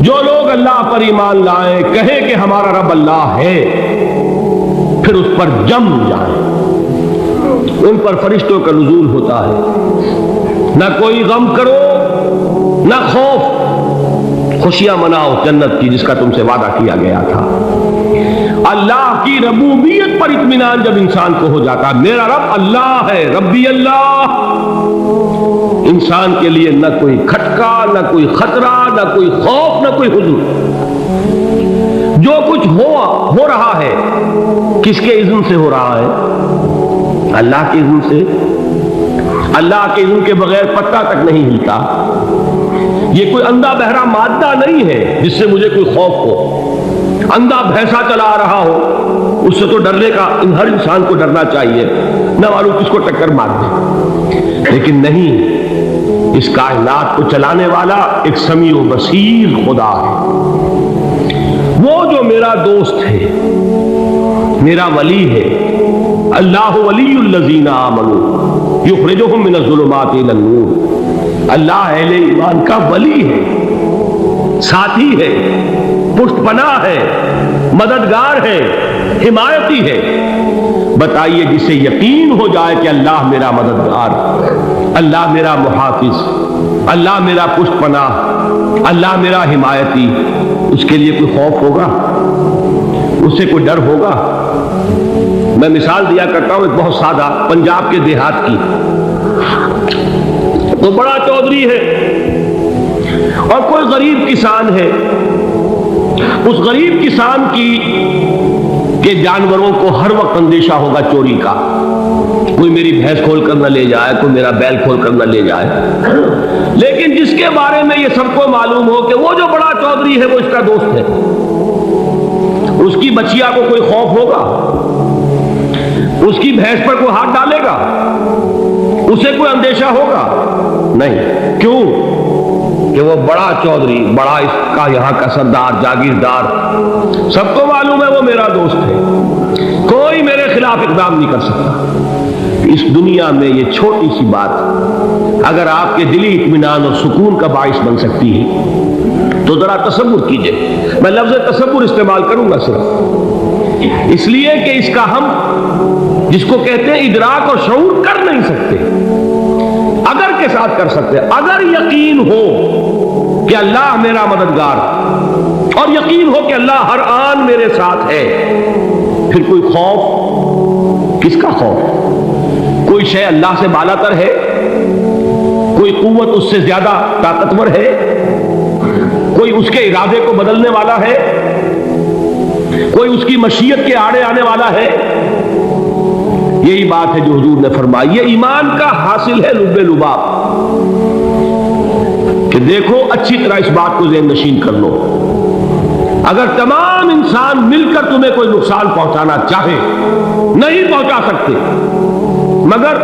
جو لوگ اللہ پر ایمان لائیں کہیں کہ ہمارا رب اللہ ہے، پھر اس پر جم جائیں، ان پر فرشتوں کا نزول ہوتا ہے، نہ کوئی غم کرو نہ خوف، خوشیاں مناؤ جنت کی جس کا تم سے وعدہ کیا گیا تھا۔ اللہ کی ربوبیت پر اطمینان جب انسان کو ہو جاتا، میرا رب اللہ ہے، ربی اللہ، انسان کے لیے نہ کوئی کھٹکا، نہ کوئی خطرہ، نہ کوئی خوف، نہ کوئی حزن۔ جو کچھ ہو رہا ہے کس کے اذن سے ہو رہا ہے؟ اللہ کے اذن سے۔ اللہ کے اذن کے بغیر پتا تک نہیں ہلتا۔ یہ کوئی اندھا بہرا مادہ نہیں ہے جس سے مجھے کوئی خوف ہو۔ اندھا بھینسا چلا رہا ہو اس سے تو ڈرنے کا ہر انسان کو ڈرنا چاہیے، نہ معلوم کس کو ٹکر مار دے، لیکن نہیں، اس کائنات کو چلانے والا ایک سمیع و بصیر خدا ہے۔ وہ جو میرا دوست ہے، میرا ولی ہے، اللہ ولی الذین آمنوا یخرجہم من الظلمات الی النور، اللہ اہل ایمان کا ولی ہے، ساتھی ہے، پشت پناہ ہے، مددگار ہے، حمایتی ہے۔ بتائیے جسے یقین ہو جائے کہ اللہ میرا مددگار، اللہ میرا محافظ، اللہ میرا پشت پناہ، اللہ میرا حمایتی، اس کے لیے کوئی خوف ہوگا؟ اس سے کوئی ڈر ہوگا؟ میں مثال دیا کرتا ہوں ایک بہت سادہ، پنجاب کے دیہات کی۔ تو بڑا چودھری ہے اور کوئی غریب کسان ہے، اس غریب کسان کے جانوروں کو ہر وقت اندیشہ ہوگا چوری کا، کوئی میری بھینس کھول کر نہ لے جائے، کوئی میرا بیل کھول کر نہ لے جائے۔ لیکن جس کے بارے میں یہ سب کو معلوم ہو کہ وہ جو بڑا چودھری ہے وہ اس کا دوست ہے، اس کی بچیا کو کوئی خوف ہوگا؟ اس کی بھینس پر کوئی ہاتھ ڈالے گا؟ اسے کوئی اندیشہ ہوگا؟ نہیں۔ کیوں؟ کہ وہ بڑا چودھری، بڑا اس کا یہاں کا سردار، جاگیردار، سب کو معلوم ہے وہ میرا دوست ہے، کوئی میرے خلاف اقدام نہیں کر سکتا۔ اس دنیا میں یہ چھوٹی سی بات اگر آپ کے دلی اطمینان اور سکون کا باعث بن سکتی ہے تو ذرا تصور کیجئے۔ میں لفظ تصور استعمال کروں گا صرف اس لیے کہ اس کا ہم جس کو کہتے ہیں ادراک اور شعور کر نہیں سکتے، اگر کے ساتھ کر سکتے۔ اگر یقین ہو کہ اللہ میرا مددگار اور یقین ہو کہ اللہ ہر آن میرے ساتھ ہے، پھر کوئی خوف؟ کس کا خوف؟ کوئی شے اللہ سے بالا تر ہے؟ کوئی قوت اس سے زیادہ طاقتور ہے؟ کوئی اس کے ارادے کو بدلنے والا ہے؟ کوئی اس کی مشیت کے آڑے آنے والا ہے؟ یہی بات ہے جو حضور نے فرمائی، یہ ایمان کا حاصل ہے لب لباب، کہ دیکھو اچھی طرح اس بات کو ذہن نشین کر لو، اگر تمام انسان مل کر تمہیں کوئی نقصان پہنچانا چاہے نہیں پہنچا سکتے، مگر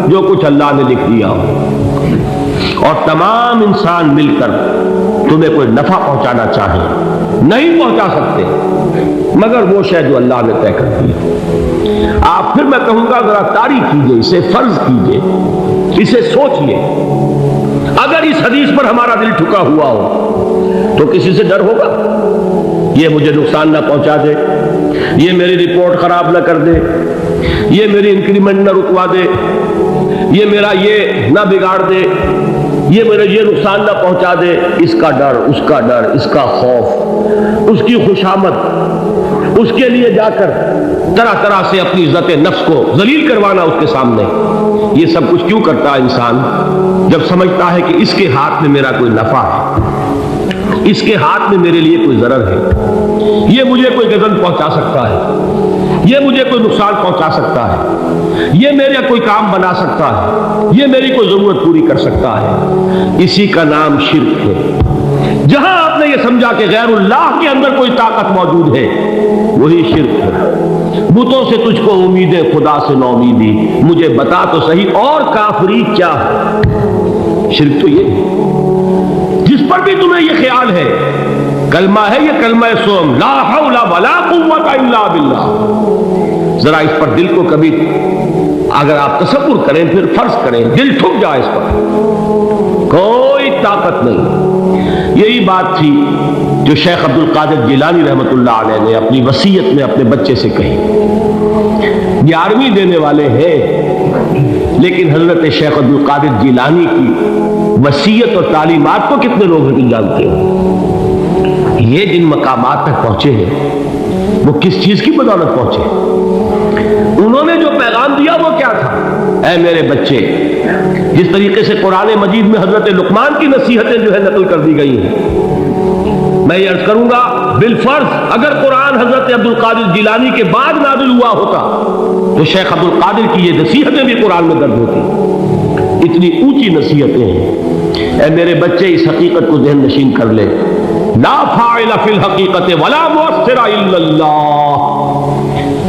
جو کچھ اللہ نے لکھ دیا ہو، اور تمام انسان مل کر تمہیں کوئی نفع پہنچانا چاہے نہیں پہنچا سکتے، مگر وہ شے جو اللہ نے طے کر دی۔ آپ پھر میں کہوں گا ذرا طاری کیجئے، اسے فرض کیجئے، اسے سوچئے، اگر اس حدیث پر ہمارا دل ٹھکا ہوا ہو تو کسی سے ڈر ہوگا؟ یہ مجھے نقصان نہ پہنچا دے، یہ میری رپورٹ خراب نہ کر دے، یہ میری انکریمنٹ نہ رکوا دے، یہ میرا یہ نہ بگاڑ دے، یہ میرے یہ نقصان نہ پہنچا دے۔ اس کا ڈر، اس کا ڈر، اس کا خوف، اس کی خوشامد، اس کے لیے جا کر طرح طرح سے اپنی عزت نفس کو ذلیل کروانا اس کے سامنے، یہ سب کچھ کیوں کرتا ہے انسان؟ جب سمجھتا ہے کہ اس کے ہاتھ میں میرا کوئی نفع ہے، اس کے ہاتھ میں میرے لیے کوئی ضرر ہے، یہ مجھے کوئی غضب پہنچا سکتا ہے، یہ مجھے کوئی نقصان پہنچا سکتا ہے، یہ میرا کوئی کام بنا سکتا ہے، یہ میری کوئی ضرورت پوری کر سکتا ہے، اسی کا نام شرک ہے۔ جہاں آپ نے یہ سمجھا کہ غیر اللہ کے اندر کوئی طاقت موجود ہے، وہی شرک ہے۔ بتوں سے تجھ کو امید ہے، خدا سے نو امیدی، مجھے بتا تو صحیح اور کافری کیا ہے؟ شرک تو یہ ہے جس پر بھی تمہیں یہ خیال ہے، کلمہ ہے یہ کلمہ سوم، لا حول ولا قوت الا باللہ، ذرا اس پر دل کو کبھی اگر آپ تصور کریں، پھر فرض کریں، دل ٹھک جائے اس پر، کوئی طاقت نہیں، یہی بات تھی جو شیخ عبد القادر جیلانی رحمۃ اللہ علیہ نے اپنی وصیت میں اپنے بچے سے کہی. 11ویں دینے والے ہیں، لیکن حضرت شیخ عبد القادر جیلانی کی وصیت اور تعلیمات کو کتنے لوگ جانتے ہیں؟ یہ جن مقامات تک پہنچے ہیں وہ کس چیز کی بدولت پہنچے؟ انہوں نے جو پیغام دیا وہ کیا تھا؟ اے میرے بچے، جس طریقے سے قرآن مجید میں حضرت لقمان کی نصیحتیں جو ہے نقل کر دی گئی ہیں، میں یہ عرض کروں گا بالفرض اگر قرآن حضرت عبد القادر جیلانی کے بعد نازل ہوا ہوتا تو شیخ عبد القادر کی یہ نصیحتیں بھی قرآن میں درج ہوتی. اتنی اونچی نصیحتیں ہیں. اے میرے بچے، اس حقیقت کو ذہن نشین کر لے، لا فاعل فی الحقیقت ولا مؤثر الا اللہ.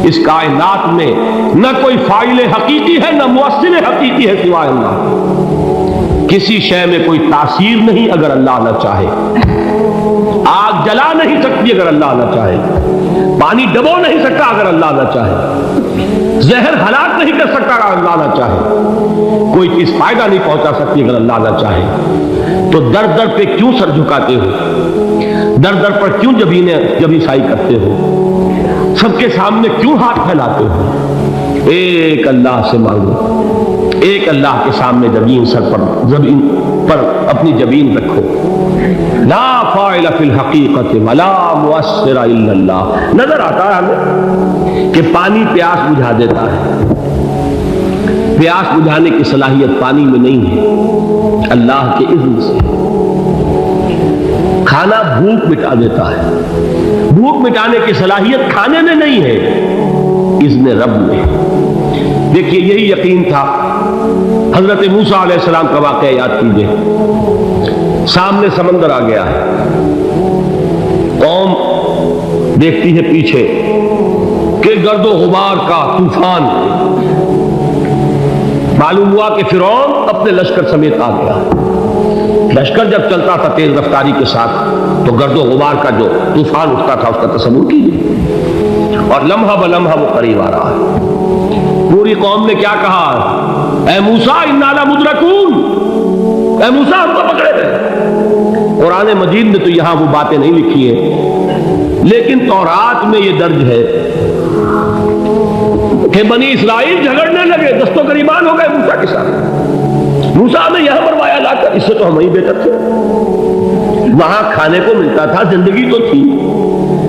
اس کائنات میں نہ کوئی فاعل حقیقی ہے نہ مؤثر حقیقی ہے سوائے اللہ. کسی شے میں کوئی تاثیر نہیں اگر اللہ نہ چاہے. آگ جلا نہیں سکتی اگر اللہ نہ چاہے. پانی ڈبو نہیں سکتا اگر اللہ نہ چاہے. زہر ہلاک نہیں کر سکتا اگر اللہ نہ چاہے. کوئی چیز فائدہ نہیں پہنچا سکتی اگر اللہ نہ چاہے. تو در در پہ کیوں سر جھکاتے ہو؟ در در پر کیوں جبیں سائی کرتے ہو؟ سب کے سامنے کیوں ہاتھ پھیلاتے ہو؟ ایک اللہ سے مانگو، ایک اللہ کے سامنے زمین پر اپنی جبین رکھو. لا فاعل فی الحقیقت ولا مؤثر الا اللہ. نظر آتا ہے ہمیں کہ پانی پیاس بجھا دیتا ہے. پیاس بجھانے کی صلاحیت پانی میں نہیں ہے، اللہ کے اذن سے. کھانا بھوک مٹا دیتا ہے. بھوک مٹانے کی صلاحیت کھانے میں نہیں ہے، اذن رب میں. دیکھیے یہی یقین تھا. حضرت موسیٰ علیہ السلام کا واقعہ یاد کیجئے. سامنے سمندر آ گیا ہے، قوم دیکھتی ہے پیچھے کہ گرد و غبار کا طوفان. معلوم ہوا کہ فرعون اپنے لشکر سمیت آ گیا. لشکر جب چلتا تھا تیز رفتاری کے ساتھ تو گرد و غبار کا جو طوفان اٹھتا تھا اس کا تصور کیجیے. اور لمحہ بلمحہ وہ قریب آ رہا ہے. پوری قوم نے کیا کہا؟ اے موسیٰ انا لمدرکون، اے موسیٰ ہم کو پکڑے گئے. قرآن مجید میں تو یہاں وہ باتیں نہیں لکھی ہیں، لیکن تورات میں یہ درج ہے کہ بنی اسرائیل جھگڑنے لگے، دست و گریبان ہو گئے موسیٰ کے ساتھ. موسیٰ نے یہاں مروایا لا کر، اس سے تو ہم ہی بہتر تھے. وہاں کھانے کو ملتا تھا، زندگی تو تھی،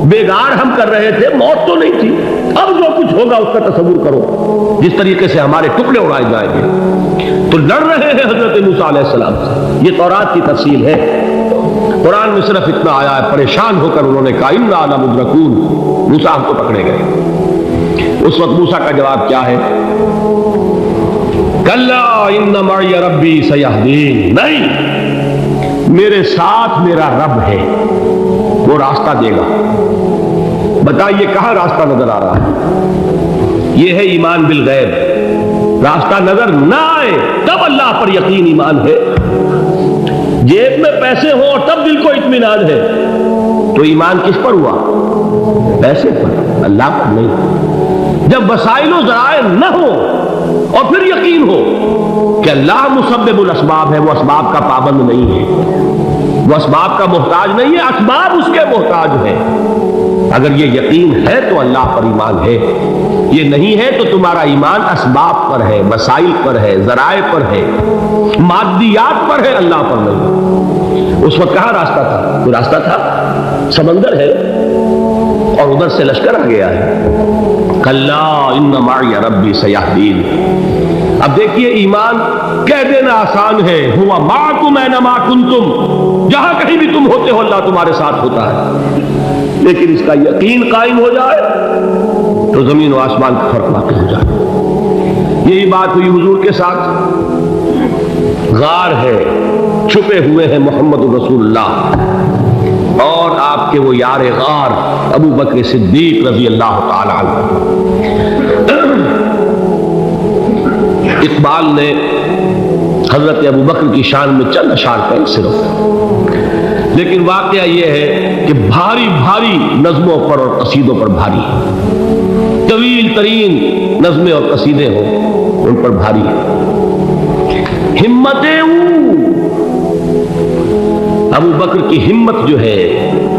بیگار ہم کر رہے تھے، موت تو نہیں تھی. اب جو کچھ ہوگا اس کا تصور کرو، جس طریقے سے ہمارے ٹکڑے اڑائے جائیں گے. تو لڑ رہے ہیں حضرت موسیٰ علیہ السلام سے. یہ تورات کی تفصیل ہے. قرآن میں صرف اتنا آیا ہے، پریشان ہو کر انہوں نے کہا انا لمدرکون، موسیٰ ہم کو پکڑے گئے. اس وقت موسیٰ کا جواب کیا ہے؟ کلا ان معی ربی سیہدین. نہیں، میرے ساتھ میرا رب ہے، وہ راستہ دے گا. بتائیے کہاں راستہ نظر آ رہا ہے؟ یہ ہے ایمان بالغیب. راستہ نظر نہ آئے تب اللہ پر یقین ایمان ہے. جیب میں پیسے ہوں اور تب دل کو اطمینان ہے تو ایمان کس پر ہوا؟ پیسے پر، اللہ پر نہیں. جب وسائل و ذرائع نہ ہو اور پھر یقین ہو کہ اللہ مسبب الاسباب ہے، وہ اسباب کا پابند نہیں ہے، وہ اسباب کا محتاج نہیں ہے، اسباب اس کے محتاج ہے. اگر یہ یقین ہے تو اللہ پر ایمان ہے. یہ نہیں ہے تو تمہارا ایمان اسباب پر ہے، وسائل پر ہے، ذرائع پر ہے، مادیات پر ہے، اللہ پر نہیں. اس وقت کہاں راستہ تھا؟ کوئی راستہ تھا؟ سمندر ہے اور ادھر سے لشکر آ گیا ہے. کلا ان معی ربی سیہدین. اب دیکھیے ایمان کہہ دینا آسان ہے، ہوا معکم اینما کنتم، جہاں کہیں بھی تم ہوتے ہو اللہ تمہارے ساتھ ہوتا ہے. لیکن اس کا یقین قائم ہو جائے تو زمین و آسمان کا فرق واقع ہو جائے. یہی بات ہوئی حضور کے ساتھ. غار ہے، چھپے ہوئے ہیں محمد رسول اللہ اور آپ کے وہ یار غار ابو بکر صدیق رضی اللہ تعالی عنہ. اقبال نے حضرت ابو بکر کی شان میں چند اشعار کہے صرف، لیکن واقعہ یہ ہے کہ بھاری بھاری نظموں پر اور قصیدوں پر بھاری ہے. طویل ترین نظمیں اور قصیدے ہوں ان پر بھاری ہے. ہمتیں ابو بکر کی ہمت جو ہے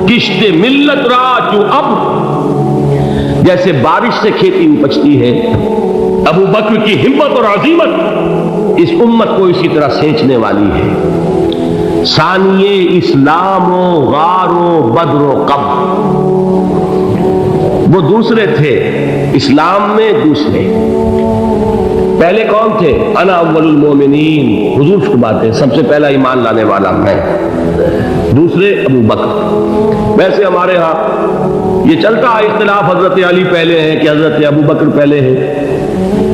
کشت ملت را جو اب جیسے بارش سے کھیتی اپجتی ہے، ابو بکر کی ہمت اور عزیمت اس امت کو اسی طرح سینچنے والی ہے۔ ثانیے اسلام و غار و بدر و قبر، وہ دوسرے تھے اسلام میں، دوسرے پہلے کون تھے؟ انا اول المومنین، حضور فرماتے سب سے پہلا ایمان لانے والا میں، دوسرے ابو بکر۔ ویسے ہمارے ہاں یہ چلتا ہے اختلاف، حضرت علی پہلے ہیں کہ حضرت ابو بکر پہلے ہیں،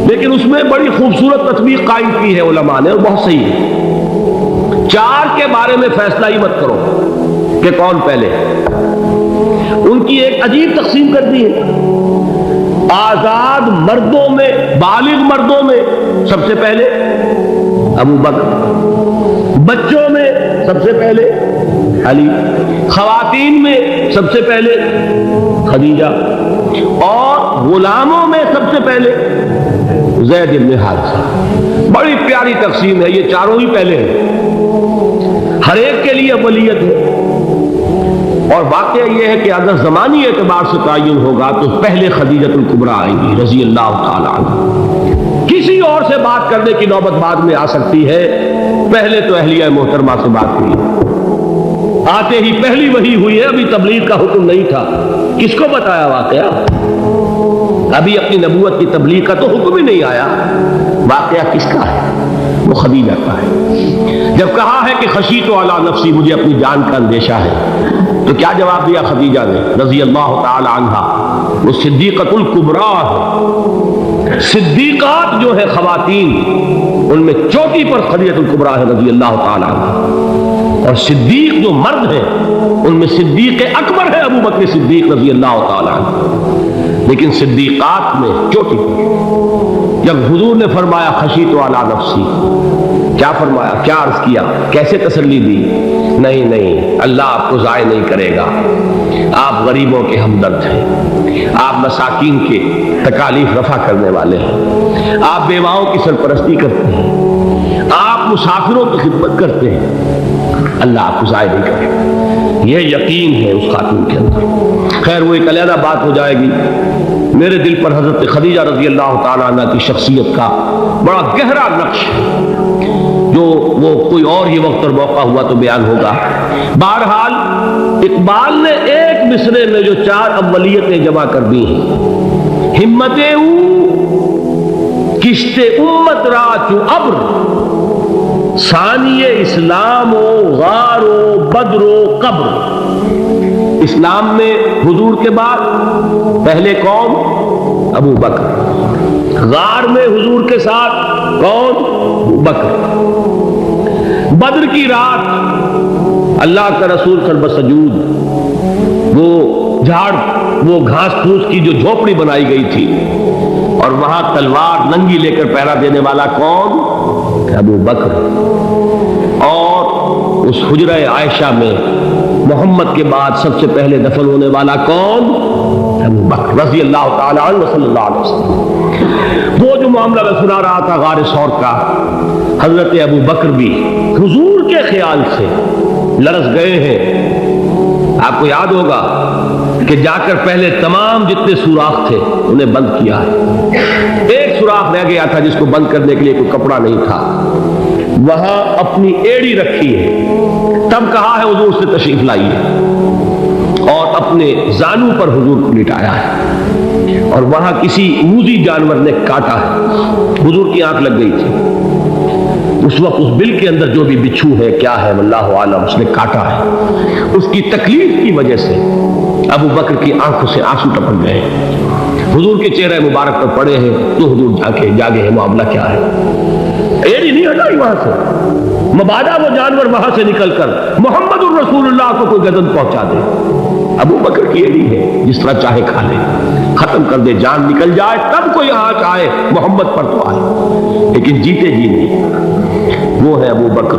لیکن اس میں بڑی خوبصورت تطبیق قائم کی ہے علماء نے، اور بہت صحیح ہے۔ چار کے بارے میں فیصلہ ہی مت کرو کہ کون پہلے، ان کی ایک عجیب تقسیم کر دی ہے۔ آزاد مردوں میں، بالغ مردوں میں سب سے پہلے ابو بکر، بچوں میں سب سے پہلے علی، خواتین میں سب سے پہلے خدیجہ، اور غلاموں میں سب سے پہلے زید بن حارثہ۔ بڑی پیاری تقسیم ہے، یہ چاروں ہی پہلے ہیں، ہر ایک کے لیے اولیت ہے۔ اور واقعہ یہ ہے کہ اگر زمانی اعتبار سے تعین ہوگا تو پہلے خدیجۃ الکبریٰ آئیں گی رضی اللہ تعالی عنہ۔ کسی اور سے بات کرنے کی نوبت بعد میں آ سکتی ہے، پہلے تو اہلیہ محترمہ سے بات ہوئی، آتے ہی پہلی وحی ہوئی ہے، ابھی تبلیغ کا حکم نہیں تھا۔ کس کو بتایا واقعہ؟ ابھی اپنی نبوت کی تبلیغ کا تو حکم ہی نہیں آیا۔ واقعہ کس کا ہے؟ وہ خدیجہ کا ہے۔ جب کہا ہے کہ خشیت علی نفسی، مجھے اپنی جان کا اندیشہ ہے، تو کیا جواب دیا خدیجہ نے رضی اللہ تعالی عنہا؟ وہ صدیقۃ الکبریٰ ہے۔ صدیقات جو ہے خواتین، ان میں چوٹی پر خدیجۃ الکبریٰ ہے رضی اللہ تعالی عنہا، اور صدیق جو مرد ہیں ان میں صدیق اکبر ہے ابو بکر صدیق رضی اللہ تعالی عنہ، لیکن صدیقات میں چوٹی پر۔ جب حضور نے فرمایا خشیت علی نفسی، کیا فرمایا، کیا عرض کیا، کیسے تسلی دی؟ نہیں نہیں، اللہ آپ کو ضائع نہیں کرے گا، آپ غریبوں کے ہمدرد ہیں، آپ مساکین کے تکالیف رفع کرنے والے ہیں، آپ بیواؤں کی سرپرستی کرتے ہیں، آپ مسافروں کی خدمت کرتے ہیں، اللہ آپ کو ضائع نہیں کرے گا۔ یہ یقین ہے اس خاتون کے اندر۔ خیر وہ ایک علیحدہ بات ہو جائے گی۔ میرے دل پر حضرت خدیجہ رضی اللہ تعالیٰ عنہ کی شخصیت کا بڑا گہرا نقش ہے، جو وہ کوئی اور یہ وقت اور موقع ہوا تو بیان ہوگا۔ بہرحال اقبال نے ایک مصرے میں جو چار اولیتیں جمع کر دی ہیں، ہمت او کشت امت را چو ابر، ثانی اسلام و غار و بدر و قبر۔ اسلام میں حضور کے بعد پہلے کون؟ ابو بکر۔ غار میں حضور کے ساتھ کون؟ ابو بکر۔ بدر کی رات اللہ کا رسول قلب سجود، وہ جھاڑ، وہ گھاس پھوس کی جو جھوپڑی بنائی گئی تھی، اور وہاں تلوار ننگی لے کر پہرا دینے والا کون؟ ابو بکر۔ اور اس حجرہ عائشہ میں محمد کے بعد سب سے پہلے دفن ہونے والا کون؟ ابو بکر رضی اللہ تعالی عنہ صلی اللہ علیہ وسلم۔ وہ جو معاملہ میں سنا رہا تھا غار ثور کا، حضرت ابو بکر بھی حضور کے خیال سے لرز گئے ہیں۔ آپ کو یاد ہوگا کہ جا کر پہلے تمام جتنے سوراخ تھے انہیں بند کیا ہے، ایک سوراخ رہ گیا تھا جس کو بند کرنے کے لیے کوئی کپڑا نہیں تھا، وہاں اپنی ایڑی رکھی ہے، تب کہا ہے حضور سے تشریف لائیے، اور اپنے زانو پر حضور کو لٹایا ہے، اور وہاں کسی موذی جانور نے کاٹا ہے، حضور کی آنکھ لگ گئی تھی، اس وقت اس بل کے اندر جو بھی بچھو ہے کیا ہے واللہ عالم، اس نے کاٹا ہے، اس کی تکلیف کی وجہ سے ابو بکر کی آنکھوں سے آنسو ٹپک گئے، حضور کے چہرے مبارک پر پڑے ہیں، تو حضور جاگے ہیں، معاملہ کیا ہے؟ ایڑی نہیں ہٹائی وہاں سے، مبادا وہ جانور وہاں سے نکل کر محمد الرسول اللہ کو کوئی گدن پہنچا دے، ابو بکر کی ایڑی ہے، جس طرح چاہے کھا لے، ختم کر دے، جان نکل جائے تب کوئی آنچ آئے، محمد پر تو آئے، لیکن جیتے جی نہیں۔ وہ ہے ابو بکر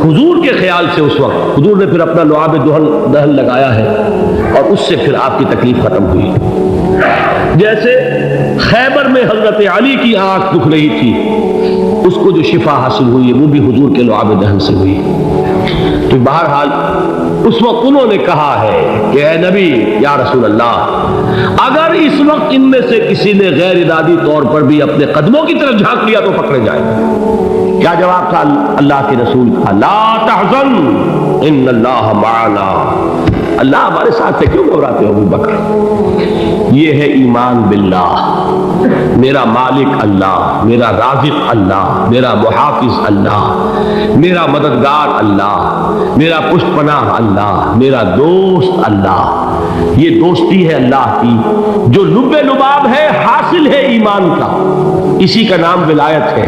حضور کے خیال سے۔ اس وقت حضور نے پھر اپنا لعاب دہن لگایا ہے، اور اس سے پھر آپ کی تکلیف ختم ہوئی۔ جیسے خیبر میں حضرت علی کی آنکھ دکھ رہی تھی، اس کو جو شفا حاصل ہوئی وہ بھی حضور کے لعاب دہن سے ہوئی۔ تو بہرحال اس وقت انہوں نے کہا ہے کہ اے نبی یا رسول اللہ، اگر اس وقت ان میں سے کسی نے غیر ارادی طور پر بھی اپنے قدموں کی طرف جھانک لیا تو پکڑے جائیں۔ کیا جواب تھا اللہ کے رسول کا؟ لا تحزن ان اللہ معنا، اللہ ہمارے ساتھ ہے، کیوں گھبراتے ہو ابو بکر؟ یہ ہے ایمان باللہ، میرا مالک اللہ، میرا رازق اللہ، میرا محافظ اللہ، میرا مددگار اللہ، میرا پشت پناہ اللہ، میرا دوست اللہ۔ یہ دوستی ہے اللہ کی جو لب لباب ہے، حاصل ہے ایمان کا، اسی کا نام ولایت ہے۔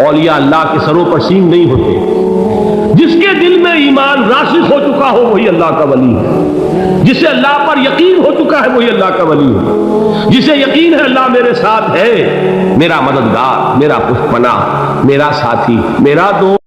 اولیاء اللہ کے سروں پر سینگ نہیں ہوتے، جس کے دل میں ایمان راسخ ہو چکا ہو وہی اللہ کا ولی ہے، جسے اللہ پر یقین ہو چکا ہے وہی اللہ کا ولی ہے، جسے یقین ہے اللہ میرے ساتھ ہے، میرا مددگار، میرا پشت پناہ، میرا ساتھی، میرا دوست۔